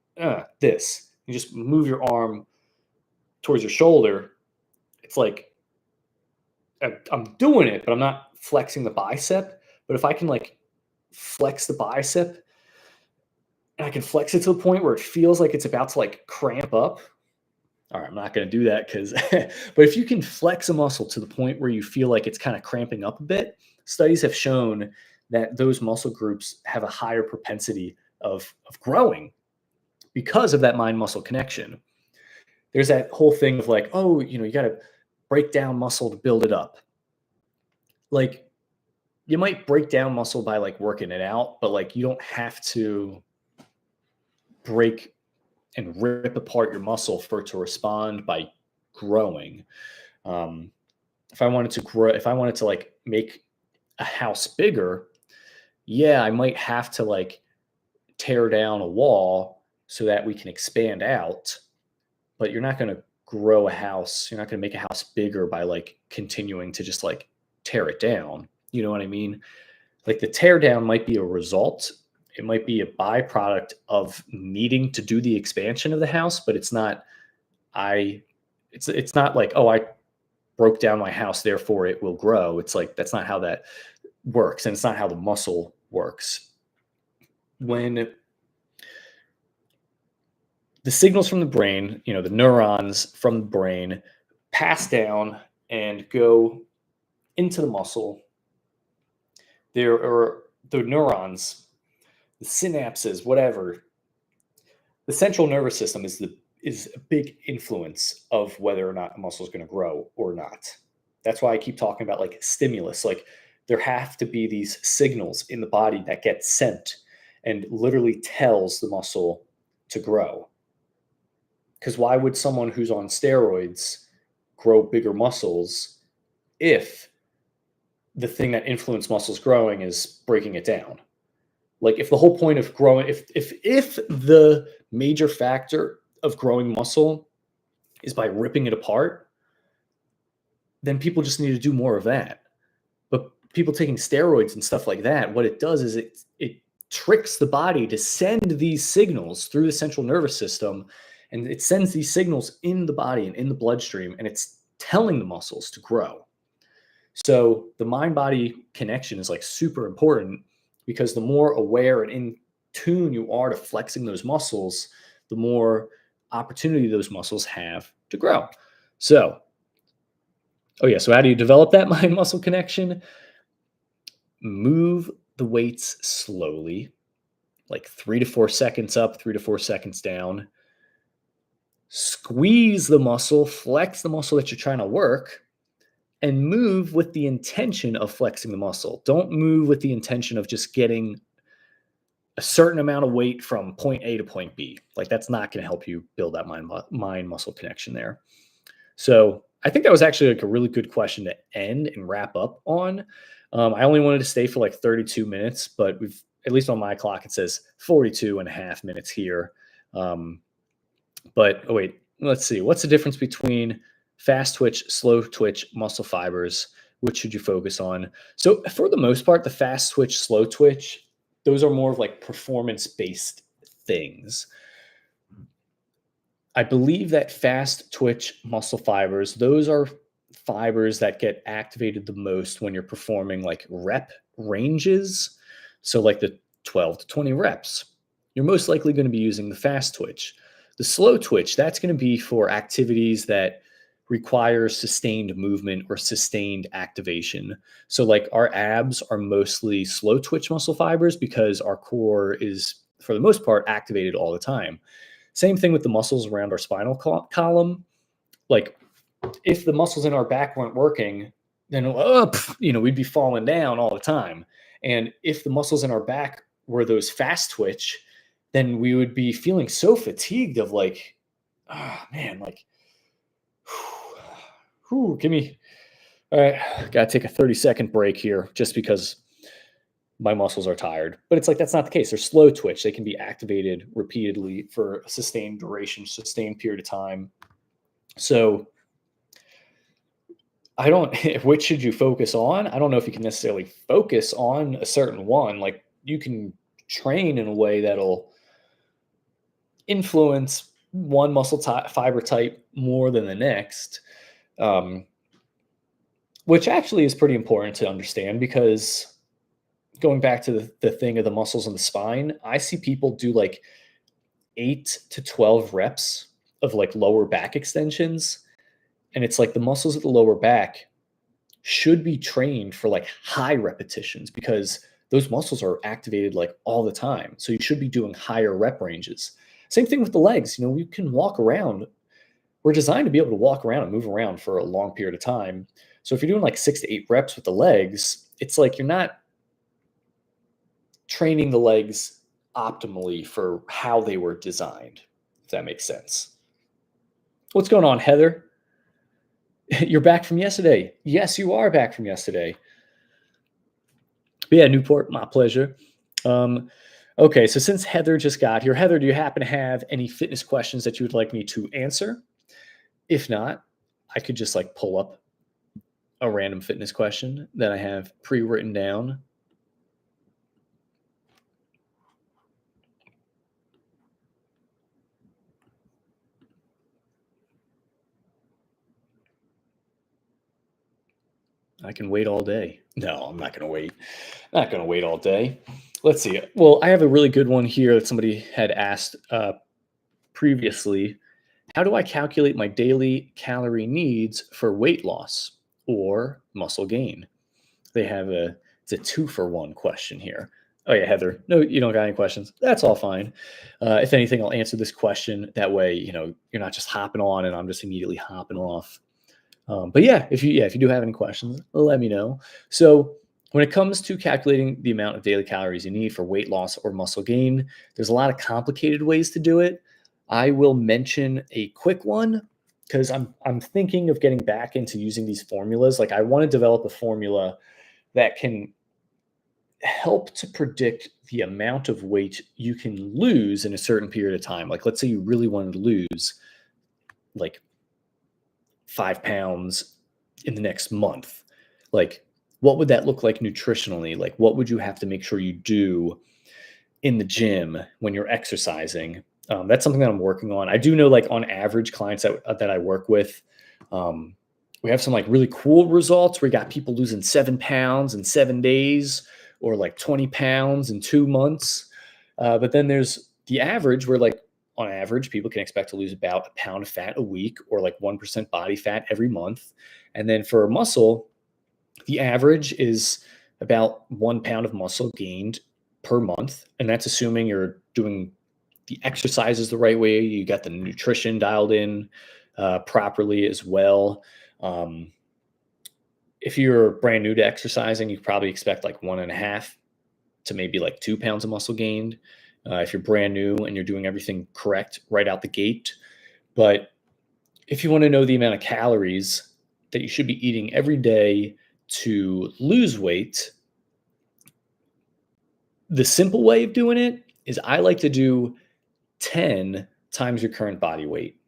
this. You just move your arm towards your shoulder. It's like I'm doing it, but I'm not flexing the bicep. But if I can like flex the bicep and I can flex it to the point where it feels like it's about to like cramp up. All right, I'm not going to do that because, but if you can flex a muscle to the point where you feel like it's kind of cramping up a bit, studies have shown that those muscle groups have a higher propensity of growing because of that mind muscle connection. There's that whole thing of like, oh, you got to break down muscle to build it up. Like, you might break down muscle by like working it out, but like you don't have to break and rip apart your muscle for it to respond by growing. Um, if I wanted to grow, if I wanted to like make a house bigger, yeah, I might have to like tear down a wall so that we can expand out, but you're not going to grow a house. You're not going to make a house bigger by like continuing to just like tear it down. You know what I mean? Like the tear down might be a result. It might be a byproduct of needing to do the expansion of the house, but it's not, it's not like, oh, I broke down my house, therefore it will grow. It's like, that's not how that works. And it's not how the muscle works. When the signals from the brain, the neurons from the brain pass down and go into the muscle, there are the neurons, the synapses, whatever. The central nervous system is a big influence of whether or not a muscle is going to grow or not. That's why I keep talking about like stimulus. Like there have to be these signals in the body that get sent and literally tells the muscle to grow. Because why would someone who's on steroids grow bigger muscles if the thing that influences muscles growing is breaking it down? Like if the whole point of growing, if the major factor of growing muscle is by ripping it apart, then people just need to do more of that. But people taking steroids and stuff like that, what it does is it tricks the body to send these signals through the central nervous system, and it sends these signals in the body and in the bloodstream, and it's telling the muscles to grow. So the mind-body connection is like super important, because the more aware and in tune you are to flexing those muscles, the more opportunity those muscles have to grow. So, so how do you develop that mind muscle connection? Move the weights slowly, like 3 to 4 seconds up, 3 to 4 seconds down. Squeeze the muscle, flex the muscle that you're trying to work, and move with the intention of flexing the muscle. Don't move with the intention of just getting a certain amount of weight from point A to point B. Like that's not going to help you build that mind muscle connection there. So I think that was actually like a really good question to end and wrap up on. I only wanted to stay for like 32 minutes, but we've, at least on my clock, it says 42 and a half minutes here. But wait, let's see. What's the difference between fast twitch, slow twitch muscle fibers? Which should you focus on? So for the most part, the fast twitch, slow twitch, those are more of like performance-based things. I believe that fast twitch muscle fibers, those are fibers that get activated the most when you're performing like rep ranges. So like the 12 to 20 reps, you're most likely going to be using the fast twitch. The slow twitch, that's going to be for activities that require sustained movement or sustained activation. So like our abs are mostly slow twitch muscle fibers because our core is, for the most part, activated all the time. Same thing with the muscles around our spinal column. Like if the muscles in our back weren't working, then we'd be falling down all the time. And if the muscles in our back were those fast twitch, then we would be feeling so fatigued of like, man, like, give me, all right, got to take a 30-second break here just because my muscles are tired. But it's like, that's not the case. They're slow twitch. They can be activated repeatedly for a sustained duration, sustained period of time. So which should you focus on? I don't know if you can necessarily focus on a certain one. Like you can train in a way that'll influence one muscle fiber type more than the next, which actually is pretty important to understand, because going back to the thing of the muscles in the spine, I see people do like 8 to 12 reps of like lower back extensions. And it's like the muscles of the lower back should be trained for like high repetitions because those muscles are activated like all the time. So you should be doing higher rep ranges. Same thing with the legs. You can walk around. We're designed to be able to walk around and move around for a long period of time. So if you're doing like 6 to 8 reps with the legs, it's like you're not training the legs optimally for how they were designed, if that makes sense. What's going on, Heather? You're back from yesterday. Yes, you are back from yesterday. But yeah, Newport, my pleasure. Okay, so since Heather just got here, Heather, do you happen to have any fitness questions that you would like me to answer? If not, I could just like pull up a random fitness question that I have pre-written down. I can wait all day. No, I'm not going to wait. Not going to wait all day. Let's see. Well, I have a really good one here that somebody had asked previously. How do I calculate my daily calorie needs for weight loss or muscle gain? It's a 2-for-1 question here. Oh yeah, Heather. No, you don't got any questions. That's all fine. If anything, I'll answer this question. That way, you're not just hopping on and I'm just immediately hopping off. But yeah, if you do have any questions, let me know. So when it comes to calculating the amount of daily calories you need for weight loss or muscle gain, there's a lot of complicated ways to do it. I will mention a quick one because I'm thinking of getting back into using these formulas. Like I want to develop a formula that can help to predict the amount of weight you can lose in a certain period of time. Like let's say you really wanted to lose like 5 pounds in the next month. Like what would that look like nutritionally? Like what would you have to make sure you do in the gym when you're exercising? That's something that I'm working on. I do know like on average clients that I work with, we have some like really cool results where we got people losing 7 pounds in 7 days or like 20 pounds in 2 months. But then there's the average where like on average, people can expect to lose about a pound of fat a week or like 1% body fat every month. And then for muscle, the average is about 1 pound of muscle gained per month. And that's assuming you're doing the exercises the right way. You got the nutrition dialed in properly as well. If you're brand new to exercising, you probably expect like 1.5 to maybe like 2 pounds of muscle gained. If you're brand new and you're doing everything correct right out the gate. But if you want to know the amount of calories that you should be eating every day to lose weight, the simple way of doing it is I like to do 10 times your current body weight.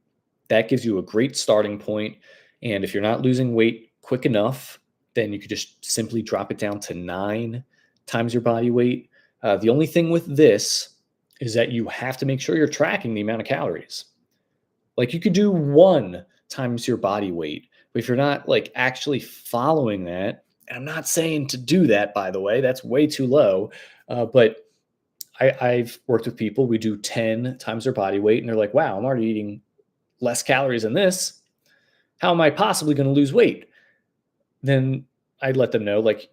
That gives you a great starting point. And if you're not losing weight quick enough, then you could just simply drop it down to 9 times your body weight. The only thing with this is that you have to make sure you're tracking the amount of calories. Like you could do 1 times your body weight, but if you're not like actually following that, and I'm not saying to do that, by the way, that's way too low. But I've worked with people, we do 10 times their body weight, and they're like, wow, I'm already eating less calories than this. How am I possibly going to lose weight? Then I'd let them know, like,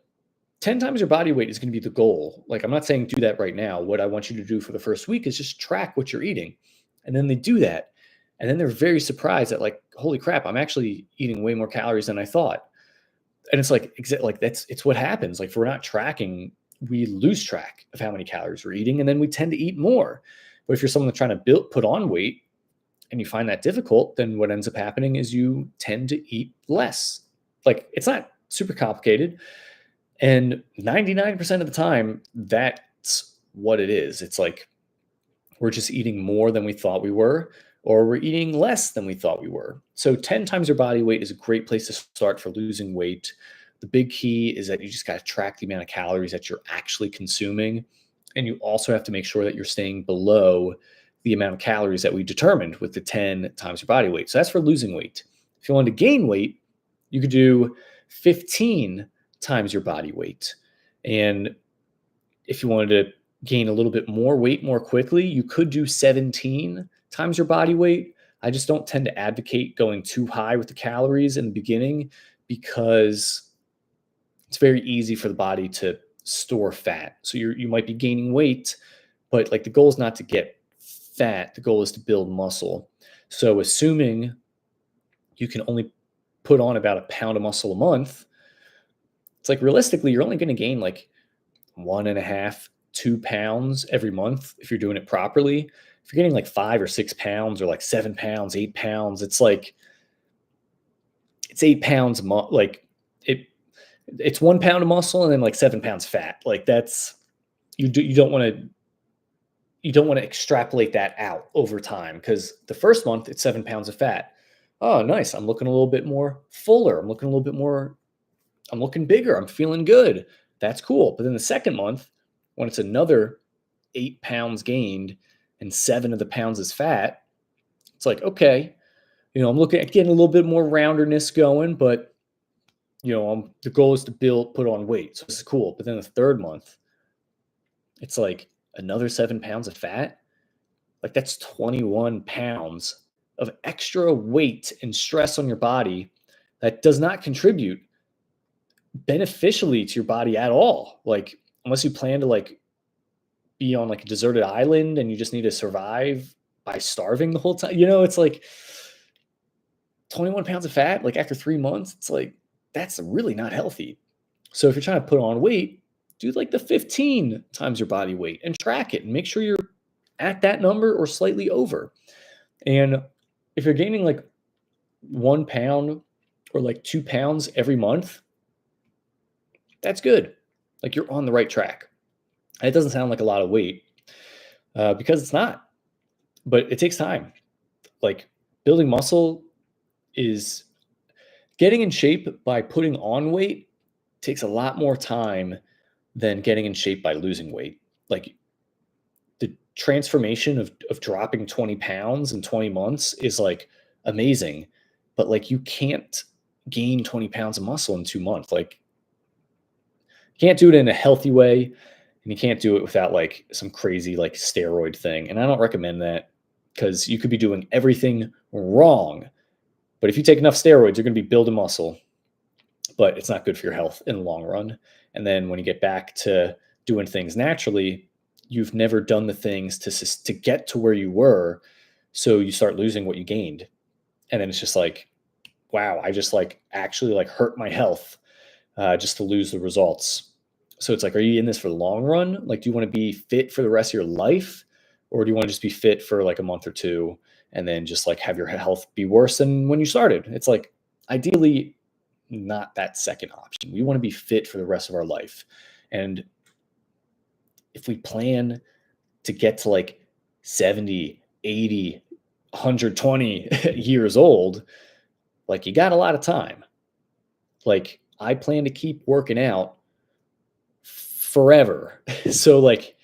10 times your body weight is going to be the goal. Like, I'm not saying do that right now. What I want you to do for the first week is just track what you're eating. And then they do that. And then they're very surprised that, like, holy crap, I'm actually eating way more calories than I thought. And it's like, it's what happens. Like, if we're not tracking, we lose track of how many calories we're eating. And then we tend to eat more. But if you're someone that's trying to put on weight and you find that difficult, then what ends up happening is you tend to eat less. Like, it's not super complicated. And 99% of the time, that's what it is. It's like we're just eating more than we thought we were, or we're eating less than we thought we were. So 10 times your body weight is a great place to start for losing weight. The big key is that you just got to track the amount of calories that you're actually consuming. And you also have to make sure that you're staying below the amount of calories that we determined with the 10 times your body weight. So that's for losing weight. If you want to gain weight, you could do 15 times your body weight. And If you wanted to gain a little bit more weight more quickly, you could do 17 times your body weight. I just don't tend to advocate going too high with the calories in the beginning because it's very easy for the body to store fat. So you might be gaining weight, but like the goal is not to get fat. The goal is to build muscle. So assuming you can only put on about a pound of muscle a month, it's like realistically, you're only going to gain like 1.5, 2 pounds every month if you're doing it properly. If you're getting like 5 or 6 pounds or like 7 pounds, 8 pounds, it's like it's 8 pounds a month. Like it's 1 pound of muscle and then like 7 pounds fat. Like that's you don't want to extrapolate that out over time because the first month it's 7 pounds of fat. Oh, nice. I'm looking a little bit more fuller. I'm looking a little bit more, I'm looking bigger. I'm feeling good. That's cool. But then the second month, when it's another 8 pounds gained and 7 of the pounds is fat, it's like, okay, I'm looking at getting a little bit more rounderness going, but the goal is to put on weight. So this is cool. But then the third month, it's like another 7 pounds of fat. Like that's 21 pounds of extra weight and stress on your body that does not contribute beneficially to your body at all. Like unless you plan to like be on like a deserted island and you just need to survive by starving the whole time. It's like 21 pounds of fat, like after 3 months, it's like, that's really not healthy. So if you're trying to put on weight, do like the 15 times your body weight and track it and make sure you're at that number or slightly over. And if you're gaining like 1 pound or like 2 pounds every month, that's good. Like you're on the right track. And it doesn't sound like a lot of weight because it's not, but it takes time. Like building muscle is getting in shape by putting on weight takes a lot more time than getting in shape by losing weight. Like the transformation of dropping 20 pounds in 20 months is like amazing, but like you can't gain 20 pounds of muscle in 2 months. Like you can't do it in a healthy way and you can't do it without like some crazy like steroid thing. And I don't recommend that because you could be doing everything wrong. But if you take enough steroids, you're going to be building muscle, but it's not good for your health in the long run. And then when you get back to doing things naturally, you've never done the things to get to where you were. So you start losing what you gained. And then it's just like, wow, I just like actually like hurt my health just to lose the results. So it's like, are you in this for the long run? Like, do you want to be fit for the rest of your life? Or do you want to just be fit for like a month or two and then just like have your health be worse than when you started? It's like, ideally, not that second option. We want to be fit for the rest of our life. And if we plan to get to like 70, 80, 120 years old, like you got a lot of time. Like I plan to keep working out forever. So like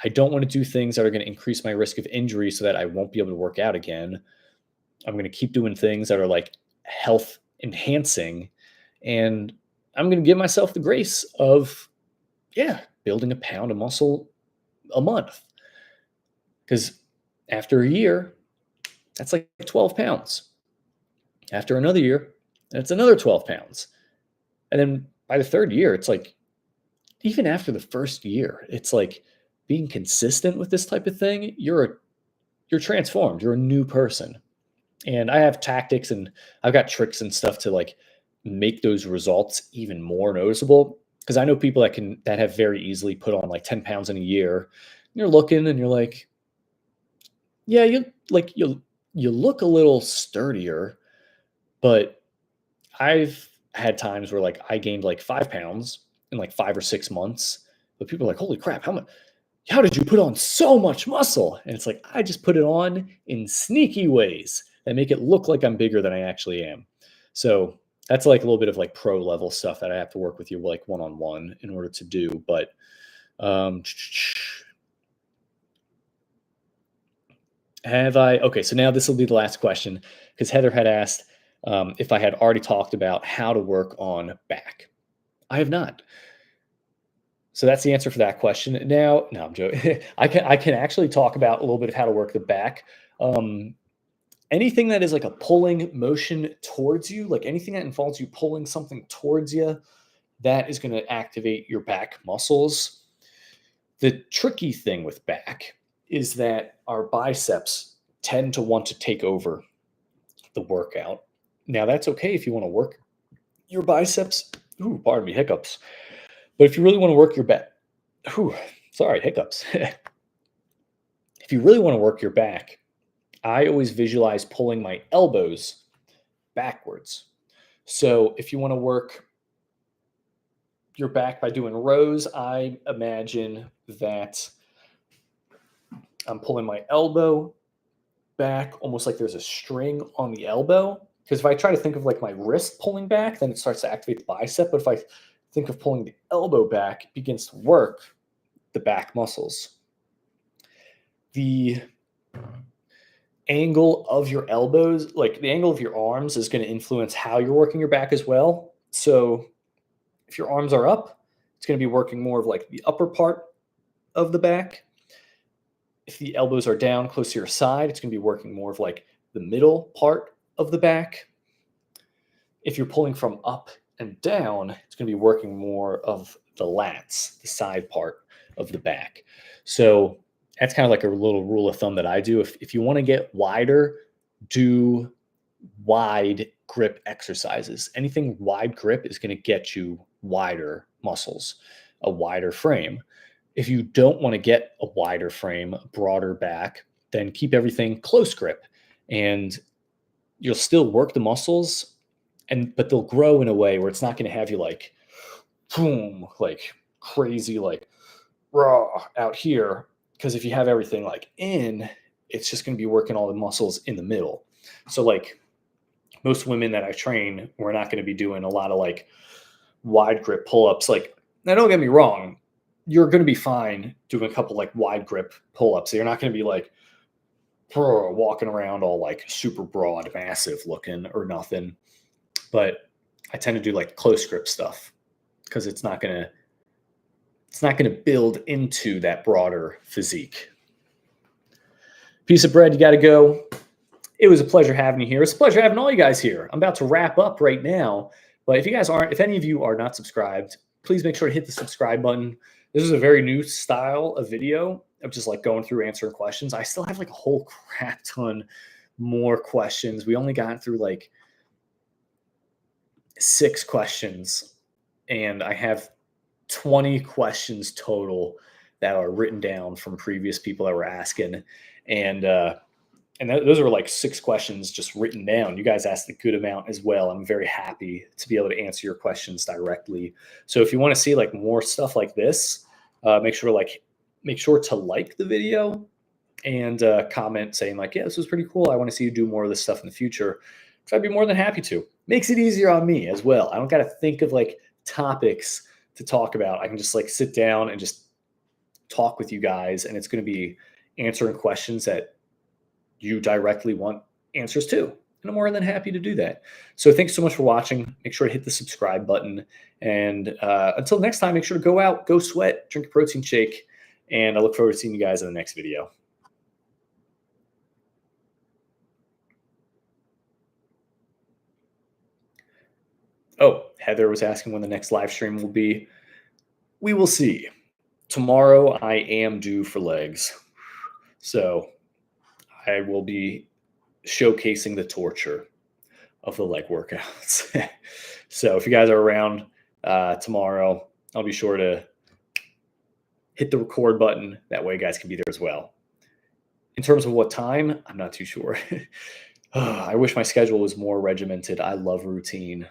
I don't want to do things that are going to increase my risk of injury so that I won't be able to work out again. I'm going to keep doing things that are like health enhancing. And I'm going to give myself the grace of, building a pound of muscle a month. Because after a year, that's like 12 pounds. After another year, that's another 12 pounds. And then by the third year, it's like, even after the first year, it's like being consistent with this type of thing, you're transformed. You're a new person. And I have tactics and I've got tricks and stuff to like make those results even more noticeable. Because I know people that have very easily put on like 10 pounds in a year. And you're looking and you're like, yeah, you look a little sturdier, but I've had times where like I gained like 5 pounds in like 5 or 6 months. But people are like, holy crap, how did you put on so much muscle? And it's like, I just put it on in sneaky ways that make it look like I'm bigger than I actually am. So that's like a little bit of like pro level stuff that I have to work with you like one-on-one in order to do. But okay, so now this will be the last question because Heather had asked if I had already talked about how to work on back. I have not. So that's the answer for that question. Now, no, I'm joking. I can actually talk about a little bit of how to work the back. Um, Anything that is like a pulling motion towards you, like anything that involves you pulling something towards you, that is going to activate your back muscles. The tricky thing with back is that our biceps tend to want to take over the workout. Now, that's okay if you want to work your biceps. Ooh, pardon me, hiccups. But if you really want to work your back, ooh, sorry, hiccups. If you really want to work your back, I always visualize pulling my elbows backwards. So if you want to work your back by doing rows, I imagine that I'm pulling my elbow back almost like there's a string on the elbow. Because if I try to think of like my wrist pulling back, then it starts to activate the bicep. But if I think of pulling the elbow back, it begins to work the back muscles. The angle of your elbows, like the angle of your arms, is going to influence how you're working your back as well. So if your arms are up, it's going to be working more of like the upper part of the back. If the elbows are down close to your side, it's going to be working more of like the middle part of the back. If you're pulling from up and down, it's going to be working more of the lats, the side part of the back. So that's kind of like a little rule of thumb that I do. If you want to get wider, do wide grip exercises. Anything wide grip is going to get you wider muscles, a wider frame. If you don't want to get a wider frame, a broader back, then keep everything close grip, and you'll still work the muscles, but they'll grow in a way where it's not going to have you like boom, like crazy, like raw out here. Because if you have everything like in, it's just going to be working all the muscles in the middle. So like most women that I train, we're not going to be doing a lot of like wide grip pull-ups. Like, now don't get me wrong, you're going to be fine doing a couple like wide grip pull-ups. You're not going to be like walking around all like super broad, massive looking or nothing. But I tend to do like close grip stuff because it's not going to build into that broader physique. Piece of bread, you got to go. It was a pleasure having you here. It's a pleasure having all you guys here. I'm about to wrap up right now. But if any of you are not subscribed, please make sure to hit the subscribe button. This is a very new style of video of just like going through answering questions. I still have like a whole crap ton more questions. We only got through like 6 questions, and I have 20 questions total that are written down from previous people that were asking. And those are like 6 questions just written down. You guys asked a good amount as well. I'm very happy to be able to answer your questions directly. So if you want to see like more stuff like this, make sure to like the video and comment saying like, yeah, this was pretty cool. I want to see you do more of this stuff in the future. So I'd be more than happy to. Makes it easier on me as well. I don't got to think of like topics to talk about. I can just like sit down and just talk with you guys, and it's going to be answering questions that you directly want answers to. And I'm more than happy to do that. So thanks so much for watching. Make sure to hit the subscribe button. And until next time, make sure to go out, go sweat, drink a protein shake. And I look forward to seeing you guys in the next video. Oh, Heather was asking when the next live stream will be. We will see. Tomorrow I am due for legs. So I will be showcasing the torture of the leg workouts. So if you guys are around tomorrow, I'll be sure to hit the record button. That way you guys can be there as well. In terms of what time, I'm not too sure. I wish my schedule was more regimented. I love routine,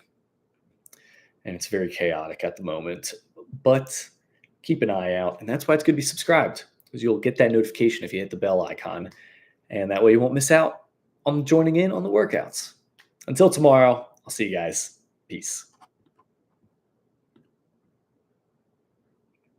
and it's very chaotic at the moment. But keep an eye out, and that's why it's good to be subscribed, because you'll get that notification if you hit the bell icon, and that way you won't miss out on joining in on the workouts. Until tomorrow, I'll see you guys. Peace.